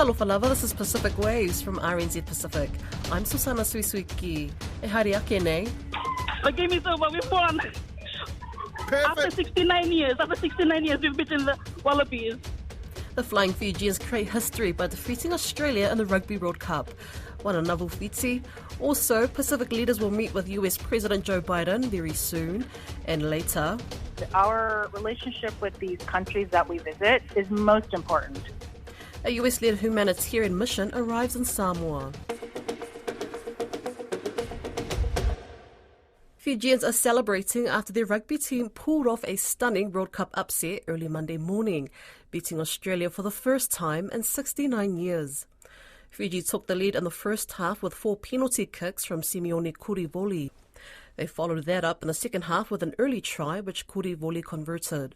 Talofa lava, this is Pacific Waves from RNZ Pacific. I'm Susana Suisuiki. E haere ake nei. The game is over, we've won. Perfect. After 69 years, we've beaten the Wallabies. The Flying Fijians create history by defeating Australia in the Rugby World Cup. Wana Navu Fiti. Also, Pacific leaders will meet with US President Joe Biden very soon. And later, our relationship with these countries that we visit is most important. a US-led humanitarian mission arrives in Samoa. Fijians are celebrating after their rugby team pulled off a stunning World Cup upset early Monday morning, beating Australia for the first time in 69 years. Fiji took the lead in the first half with 4 penalty kicks from Simeone Kurivoli. They followed that up in the second half with an early try, which Kurivoli converted.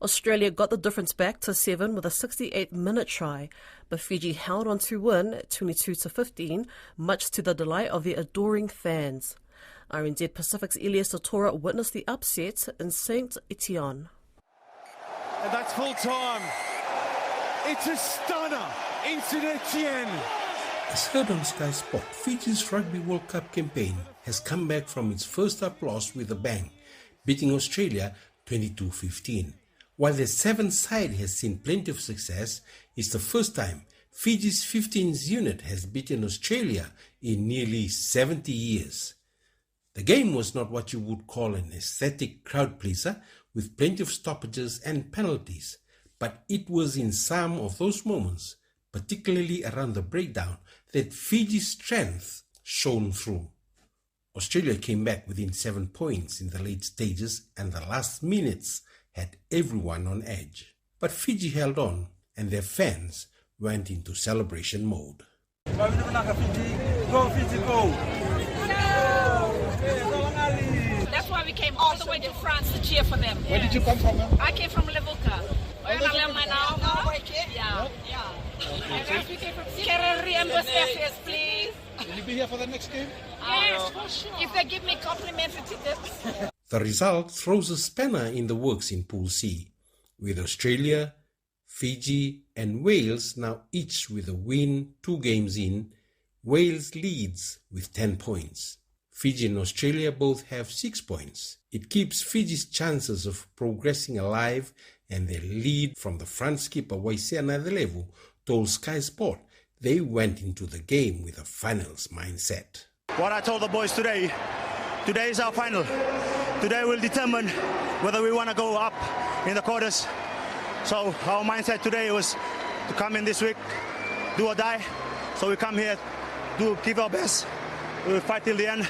Australia got the difference back to 7 with a 68-minute try, but Fiji held on to win at 22-15, much to the delight of their adoring fans. RNZ Pacific's Elias Totora witnessed the upset in St. Etienne. And that's full time. It's a stunner in St. Etienne. As heard on Sky Sport, Fiji's Rugby World Cup campaign has come back from its first up loss with a bang, beating Australia 22-15. While the seventh side has seen plenty of success, it's the first time Fiji's 15th unit has beaten Australia in nearly 70 years. The game was not what you would call an aesthetic crowd pleaser with plenty of stoppages and penalties, but it was in some of those moments, particularly around the breakdown, that Fiji's strength shone through. Australia came back within 7 points in the late stages, and the last minutes had everyone on edge. But Fiji held on, and their fans went into celebration mode. Go Fiji, go! That's why we came all the way to France to cheer for them. Where did you come from? I came from Levuka. Yeah. And we came from Can I reimburse airfares, please? Will you be here for the next game? Yes, for sure. If they give me complimentary tickets. The result throws a spanner in the works in Pool C, with Australia, Fiji and Wales now each with a win 2 games in. Wales leads with 10 points. Fiji and Australia both have 6 points. It keeps Fiji's chances of progressing alive, and their lead from the front skipper Waisea Nadelevu told Sky Sport they went into the game with a finals mindset. What I told the boys today is our final. Today will determine whether we want to go up in the quarters. So our mindset today was to come in this week, do or die. So we come here, give our best, we will fight till the end,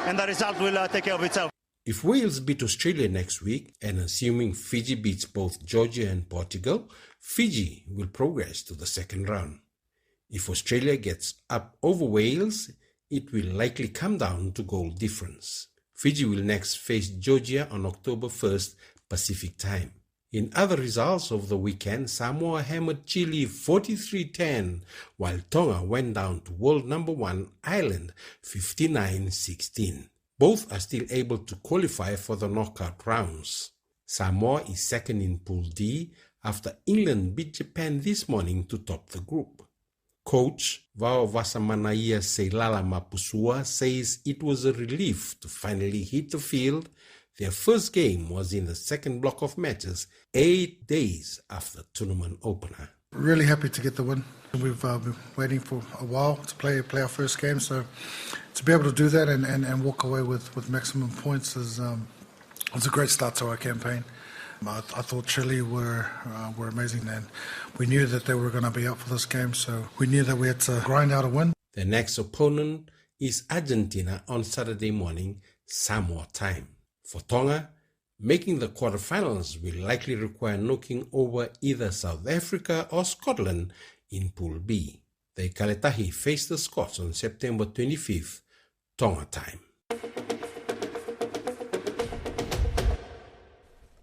and the result will take care of itself. If Wales beat Australia next week, and assuming Fiji beats both Georgia and Portugal, Fiji will progress to the second round. If Australia gets up over Wales, it will likely come down to goal difference. Fiji will next face Georgia on October 1st Pacific time. In other results of the weekend, Samoa hammered Chile 43-10, while Tonga went down to world number 1 Ireland 59-16. Both are still able to qualify for the knockout rounds. Samoa is second in Pool D after England beat Japan this morning to top the group. Coach Vao Vasamanaia Seilala Mapusua says it was a relief to finally hit the field. Their first game was in the second block of matches 8 days after tournament opener. Really happy to get the win. We've been waiting for a while to play our first game, so to be able to do that and walk away with maximum points is a great start to our campaign. I thought Chile were amazing, and we knew that they were going to be up for this game, so we knew that we had to grind out a win. The next opponent is Argentina on Saturday morning, Samoa time. For Tonga, making the quarterfinals will likely require knocking over either South Africa or Scotland in Pool B. The Kaletahi face the Scots on September 25th, Tonga time.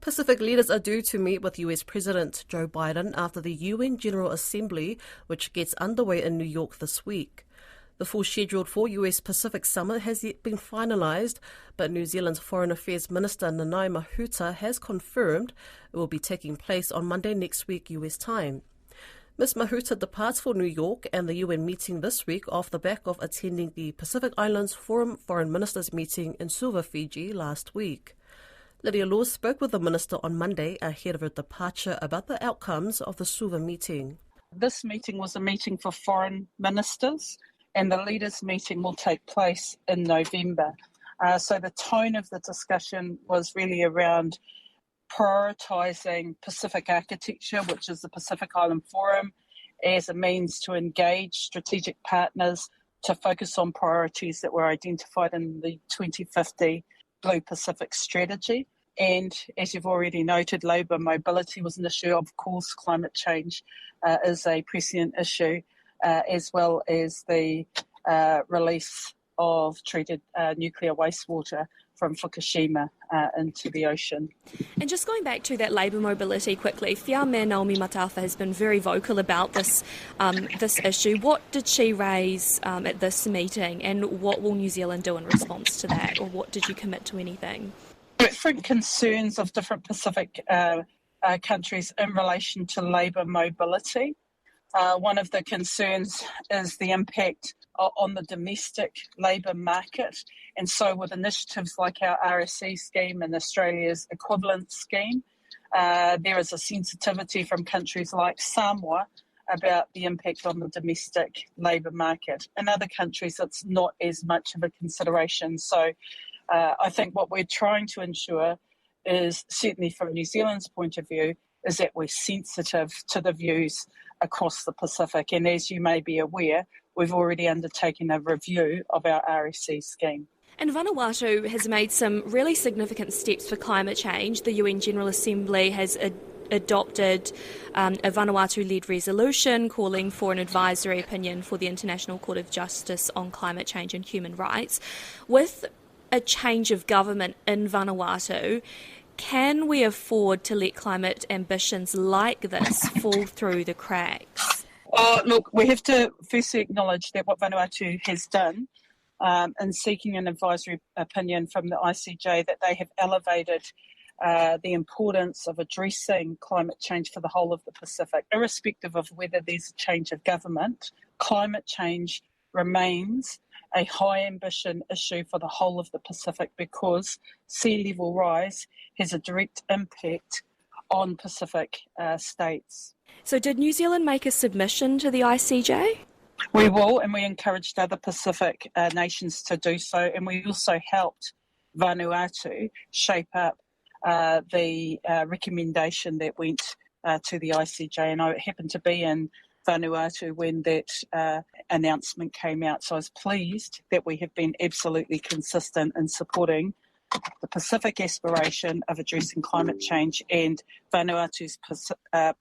Pacific leaders are due to meet with US President Joe Biden after the UN General Assembly, which gets underway in New York this week. The full schedule for US Pacific Summit has yet been finalised, but New Zealand's Foreign Affairs Minister Nanaia Mahuta has confirmed it will be taking place on Monday next week US time. Ms. Mahuta departs for New York and the UN meeting this week off the back of attending the Pacific Islands Forum Foreign Ministers meeting in Suva, Fiji last week. Lydia Laws spoke with the minister on Monday ahead of her departure about the outcomes of the Suva meeting. This meeting was a meeting for foreign ministers, and the leaders' meeting will take place in November. So the tone of the discussion was really around prioritising Pacific architecture, which is the Pacific Island Forum, as a means to engage strategic partners to focus on priorities that were identified in the 2050 Blue Pacific Strategy. And as you've already noted, labour mobility was an issue. Of course, climate change is a prescient issue, as well as the release of treated nuclear wastewater from Fukushima into the ocean. And just going back to that labour mobility quickly, Whia Naomi Matawha has been very vocal about this issue. What did she raise at this meeting, and what will New Zealand do in response to that, or what did you commit to anything? Different concerns of different Pacific countries in relation to labour mobility. One of the concerns is the impact on the domestic labour market. And so with initiatives like our RSE scheme and Australia's equivalent scheme, there is a sensitivity from countries like Samoa about the impact on the domestic labour market. In other countries, it's not as much of a consideration. So I think what we're trying to ensure is, certainly from New Zealand's point of view, is that we're sensitive to the views across the Pacific. And as you may be aware, we've already undertaken a review of our RSE scheme. And Vanuatu has made some really significant steps for climate change. The UN General Assembly has adopted a Vanuatu-led resolution calling for an advisory opinion for the International Court of Justice on climate change and human rights. With a change of government in Vanuatu, can we afford to let climate ambitions like this fall through the cracks? Look, we have to firstly acknowledge that what Vanuatu has done in seeking an advisory opinion from the ICJ, that they have elevated the importance of addressing climate change for the whole of the Pacific. Irrespective of whether there's a change of government, climate change remains a high ambition issue for the whole of the Pacific, because sea level rise has a direct impact on Pacific states. So did New Zealand make a submission to the ICJ? We will, and we encouraged other Pacific nations to do so, and we also helped Vanuatu shape up the recommendation that went to the ICJ, and I happened to be in Vanuatu when that announcement came out, so I was pleased that we have been absolutely consistent in supporting the Pacific aspiration of addressing climate change and Vanuatu's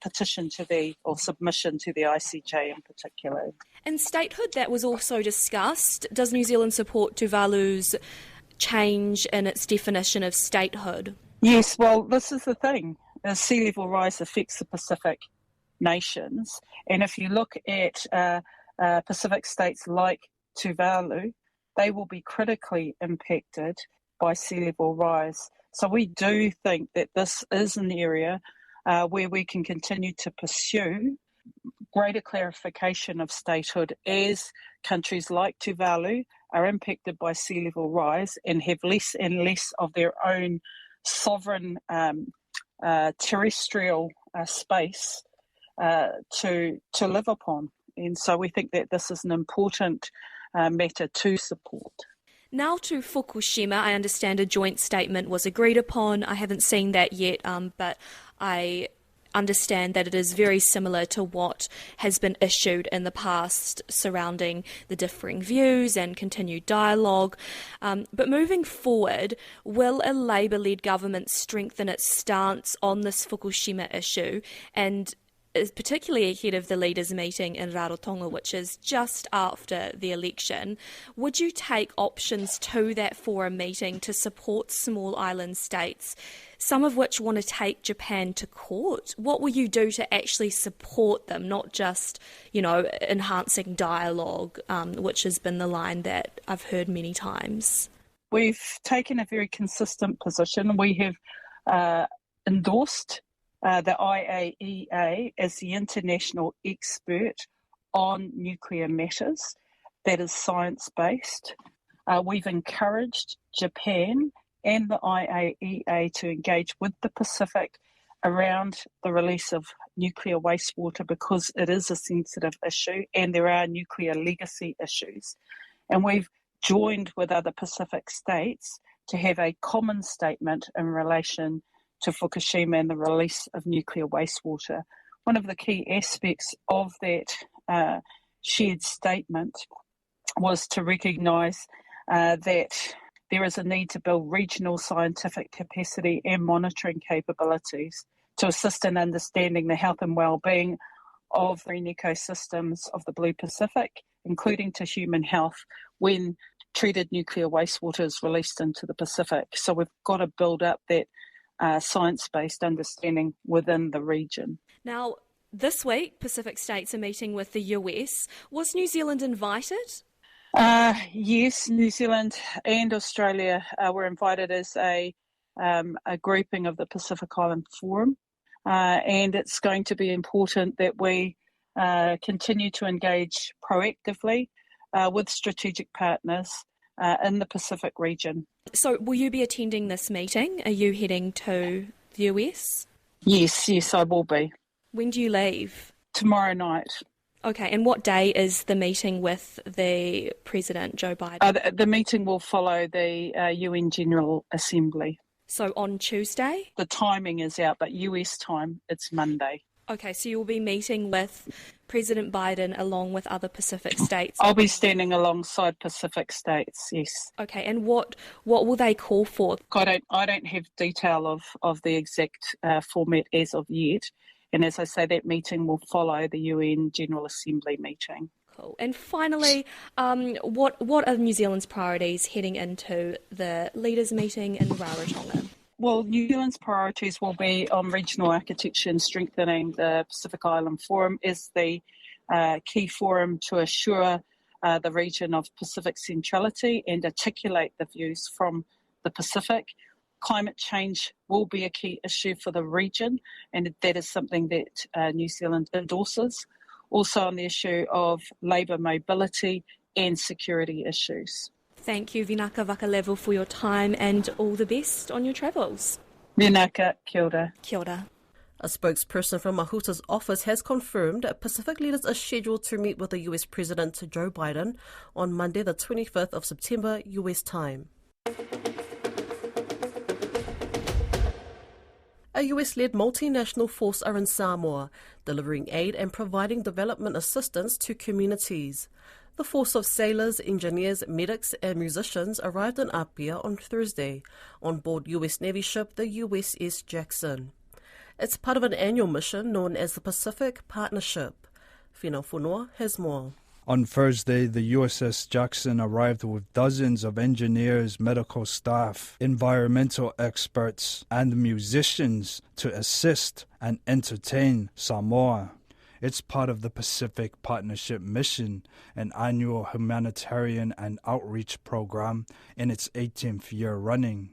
petition to submission to the ICJ in particular. And statehood, that was also discussed. Does New Zealand support Tuvalu's change in its definition of statehood? Yes, well, this is the thing. Sea level rise affects the Pacific nations, and if you look at Pacific states like Tuvalu, they will be critically impacted by sea level rise. So we do think that this is an area where we can continue to pursue greater clarification of statehood as countries like Tuvalu are impacted by sea level rise and have less and less of their own sovereign terrestrial space to live upon. And so we think that this is an important matter to support. Now to Fukushima, I understand a joint statement was agreed upon. I haven't seen that yet, but I understand that it is very similar to what has been issued in the past surrounding the differing views and continued dialogue. But moving forward, will a Labour-led government strengthen its stance on this Fukushima issue, and particularly ahead of the leaders' meeting in Rarotonga, which is just after the election? Would you take options to that forum meeting to support small island states, some of which want to take Japan to court? What will you do to actually support them, not just, enhancing dialogue, which has been the line that I've heard many times? We've taken a very consistent position. We have endorsed The IAEA is the international expert on nuclear matters that is science-based. We've encouraged Japan and the IAEA to engage with the Pacific around the release of nuclear wastewater because it is a sensitive issue and there are nuclear legacy issues. And we've joined with other Pacific states to have a common statement in relation to Fukushima and the release of nuclear wastewater. One of the key aspects of that shared statement was to recognise that there is a need to build regional scientific capacity and monitoring capabilities to assist in understanding the health and well-being of marine ecosystems of the Blue Pacific, including to human health when treated nuclear wastewater is released into the Pacific. So we've got to build up that science-based understanding within the region. Now, this week, Pacific states are meeting with the US. Was New Zealand invited? Yes, New Zealand and Australia were invited as a grouping of the Pacific Island Forum, and it's going to be important that we continue to engage proactively with strategic partners in the Pacific region. So will you be attending this meeting? Are you heading to the US? Yes, I will be. When do you leave? Tomorrow night. Okay, and what day is the meeting with the President, Joe Biden? The meeting will follow the UN General Assembly. So on Tuesday? The timing is out, but US time, it's Monday. Okay, so you'll be meeting with President Biden along with other Pacific states? I'll be standing alongside Pacific states, yes. Okay, and what will they call for? I don't have detail of the exact format as of yet. And as I say, that meeting will follow the UN General Assembly meeting. Cool. And finally, what are New Zealand's priorities heading into the leaders' meeting in Rarotonga? Well, New Zealand's priorities will be on regional architecture and strengthening the Pacific Island Forum as the key forum to assure the region of Pacific centrality and articulate the views from the Pacific. Climate change will be a key issue for the region, and that is something that New Zealand endorses. Also on the issue of labour mobility and security issues. Thank you, Vinaka Vakalevu, for your time and all the best on your travels. Vinaka, kia ora. Kia ora. A spokesperson from Mahuta's office has confirmed that Pacific leaders are scheduled to meet with the US President Joe Biden on Monday the 25th of September, US time. A US-led multinational force are in Samoa, delivering aid and providing development assistance to communities. The force of sailors, engineers, medics and musicians arrived in Apia on Thursday on board US Navy ship the USS Jackson. It's part of an annual mission known as the Pacific Partnership. Whina Whanua has more. On Thursday, the USS Jackson arrived with dozens of engineers, medical staff, environmental experts, and musicians to assist and entertain Samoa. It's part of the Pacific Partnership Mission, an annual humanitarian and outreach program in its 18th year running.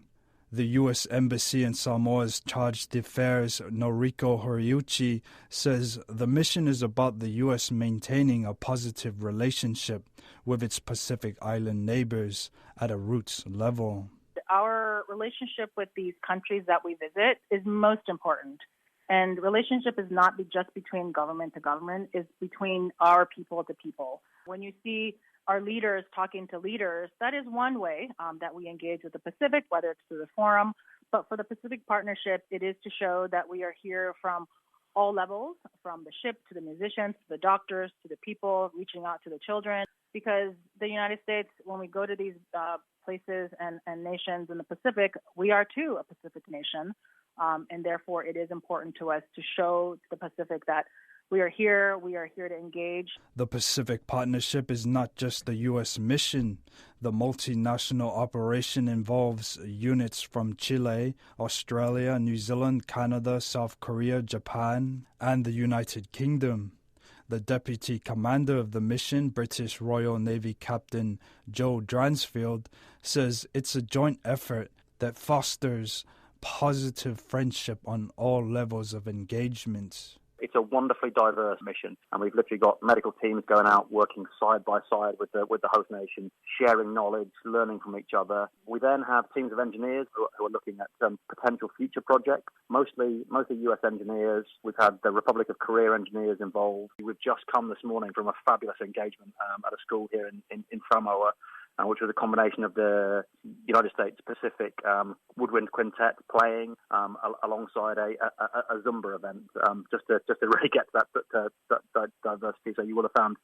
The U.S. Embassy in Samoa's Charge d'Affaires, Noriko Horiuchi, says the mission is about the U.S. maintaining a positive relationship with its Pacific Island neighbors at a roots level. Our relationship with these countries that we visit is most important. And relationship is not just between government to government, it's between our people to people. When you see our leaders talking to leaders, that is one way that we engage with the Pacific, whether it's through the forum. But for the Pacific Partnership, it is to show that we are here from all levels, from the ship to the musicians, to the doctors, to the people, reaching out to the children. Because the United States, when we go to these places and nations in the Pacific, we are too a Pacific nation. And therefore, it is important to us to show the Pacific that we are here to engage. The Pacific Partnership is not just the U.S. mission. The multinational operation involves units from Chile, Australia, New Zealand, Canada, South Korea, Japan, and the United Kingdom. The deputy commander of the mission, British Royal Navy Captain Joe Dransfield, says it's a joint effort that fosters positive friendship on all levels of engagement. It's a wonderfully diverse mission, and we've literally got medical teams going out working side by side with the host nation, sharing knowledge, learning from each other. We then have teams of engineers who are looking at potential future projects, mostly US engineers. We've had the Republic of Korea engineers involved. We've just come this morning from a fabulous engagement at a school here in Samoa, which was a combination of the United States Pacific Woodwind Quintet playing alongside a Zumba event, just to really get to that diversity. So you will have found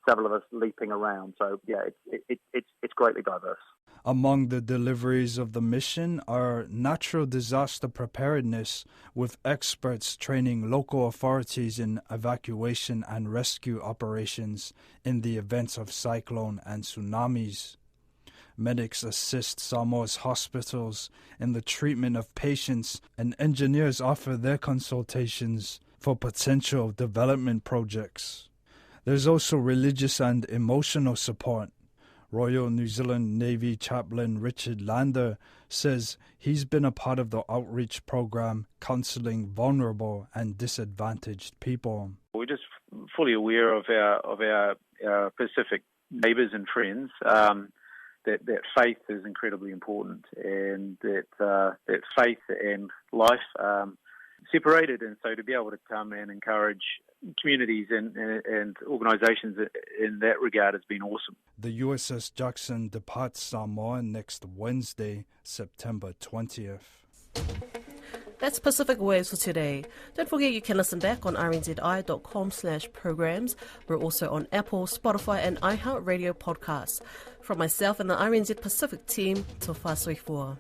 several of us leaping around. So yeah, it's greatly diverse. Among the deliveries of the mission are natural disaster preparedness, with experts training local authorities in evacuation and rescue operations in the event of cyclone and tsunamis. Medics assist Samoa's hospitals in the treatment of patients, and engineers offer their consultations for potential development projects. There's also religious and emotional support. Royal New Zealand Navy Chaplain Richard Lander says he's been a part of the outreach program counselling vulnerable and disadvantaged people. We're just fully aware of our Pacific neighbours and friends. That faith is incredibly important, and that faith and life separated, and so to be able to come and encourage communities and organisations in that regard has been awesome. The USS Jackson departs Samoa next Wednesday, September 20th. That's Pacific Waves for today. Don't forget you can listen back on rnzi.com/programs. We're also on Apple, Spotify and iHeartRadio podcasts. From myself and the RNZ Pacific team, Tofa Soifua.